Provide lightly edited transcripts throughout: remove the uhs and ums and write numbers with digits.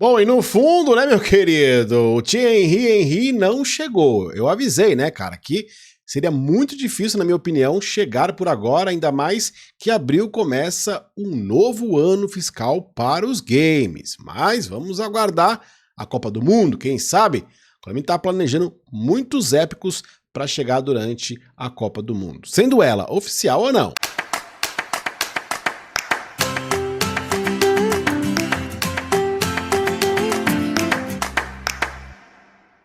Bom, e no fundo, né, meu querido, o Thierry Henry não chegou. Eu avisei, né, cara, que seria muito difícil, na minha opinião, chegar por agora, ainda mais que abril começa um novo ano fiscal para os games. Mas vamos aguardar a Copa do Mundo, quem sabe? O Konami tá planejando muitos épicos para chegar durante a Copa do Mundo, sendo ela oficial ou não.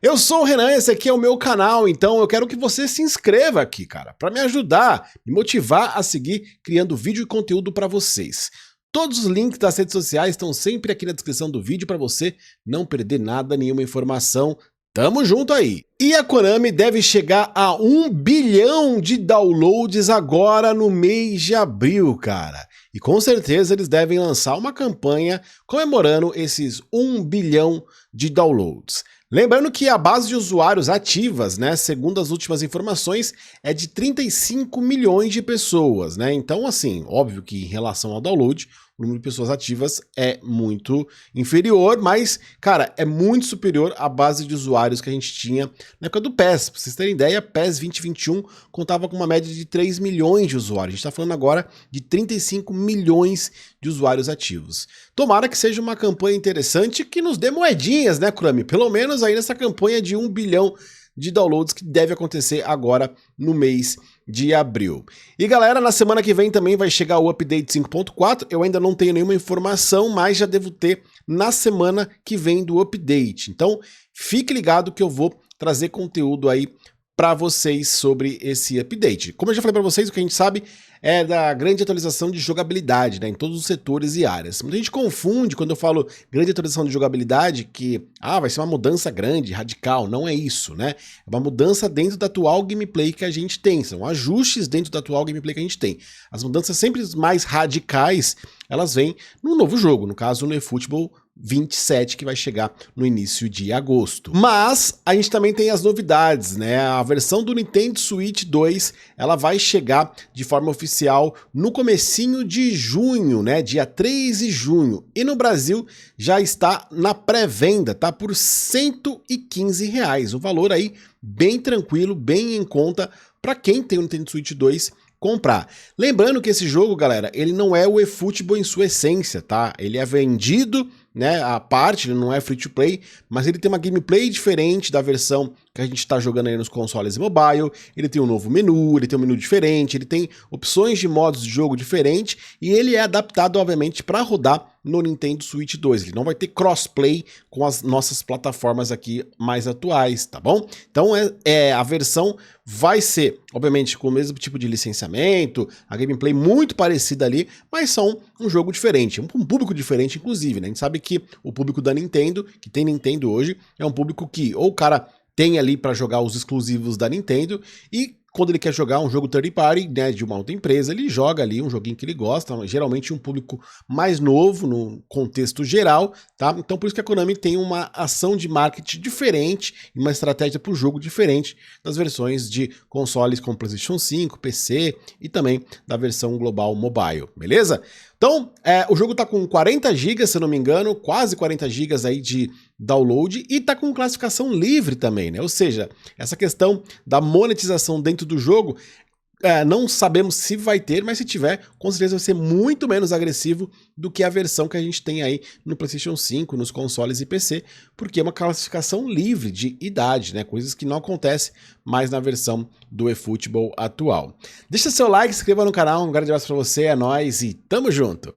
Eu sou o Renan, esse aqui é o meu canal, então eu quero que você se inscreva aqui, cara, para me ajudar, me motivar a seguir criando vídeo e conteúdo para vocês. Todos os links das redes sociais estão sempre aqui na descrição do vídeo para você não perder nada, nenhuma informação. Tamo junto aí! E a Konami deve chegar a 1 bilhão de downloads agora no mês de abril, cara. E com certeza eles devem lançar uma campanha comemorando esses 1 bilhão de downloads. Lembrando que a base de usuários ativas, né, segundo as últimas informações, é de 35 milhões de pessoas, né? Então, assim, óbvio que em relação ao download, o número de pessoas ativas é muito inferior, mas, cara, é muito superior à base de usuários que a gente tinha na época do PES. Pra vocês terem ideia, PES 2021 contava com uma média de 3 milhões de usuários. A gente tá falando agora de 35 milhões de usuários ativos. Tomara que seja uma campanha interessante que nos dê moedinhas, né, Konami? Pelo menos aí nessa campanha de 1 bilhão de downloads que deve acontecer agora no mês de abril. E galera, na semana que vem também vai chegar o update 5.4, eu ainda não tenho nenhuma informação, mas já devo ter na semana que vem do update. Então, fique ligado que eu vou trazer conteúdo aí para vocês sobre esse update. Como eu já falei para vocês, o que a gente sabe é da grande atualização de jogabilidade, né, em todos os setores e áreas. Muita gente confunde quando eu falo grande atualização de jogabilidade que vai ser uma mudança grande, radical. Não é isso, né? É uma mudança dentro da atual gameplay que a gente tem, são ajustes dentro da atual gameplay que a gente tem. As mudanças sempre mais radicais, elas vêm no novo jogo, no caso no eFootball 27, que vai chegar no início de agosto. Mas a gente também tem as novidades, né? A versão do Nintendo Switch 2, ela vai chegar de forma oficial no comecinho de junho, né? Dia 3 de junho. E no Brasil já está na pré-venda, tá? Por R$115. Um valor aí bem tranquilo, bem em conta para quem tem o Nintendo Switch 2 comprar. Lembrando que esse jogo, galera, ele não é o eFootball em sua essência, tá? Ele é vendido, né, a parte, ele não é free to play, mas ele tem uma gameplay diferente da versão que a gente está jogando aí nos consoles e mobile. Ele tem um novo menu, ele tem um menu diferente, ele tem opções de modos de jogo diferentes e ele é adaptado, obviamente, para rodar no Nintendo Switch 2. Ele não vai ter crossplay com as nossas plataformas aqui mais atuais, tá bom? Então a versão vai ser, obviamente, com o mesmo tipo de licenciamento, a gameplay muito parecida ali, mas são um jogo diferente, um público diferente, inclusive, né? A gente sabe que o público da Nintendo, que tem Nintendo hoje, é um público que ou o cara tem ali para jogar os exclusivos da Nintendo e quando ele quer jogar um jogo third party, né, de uma outra empresa, ele joga ali um joguinho que ele gosta, geralmente um público mais novo no contexto geral, tá? Então por isso que a Konami tem uma ação de marketing diferente e uma estratégia para o jogo diferente das versões de consoles como PlayStation 5, PC e também da versão global mobile, beleza? Então, o jogo tá com 40 GB, se eu não me engano, quase 40 GB aí de download e tá com classificação livre também, né? Ou seja, essa questão da monetização dentro do jogo, não sabemos se vai ter, mas se tiver, com certeza vai ser muito menos agressivo do que a versão que a gente tem aí no PlayStation 5, nos consoles e PC, porque é uma classificação livre de idade, né? Coisas que não acontecem mais na versão do eFootball atual. Deixa seu like, se inscreva no canal, um grande abraço pra você, é nóis e tamo junto!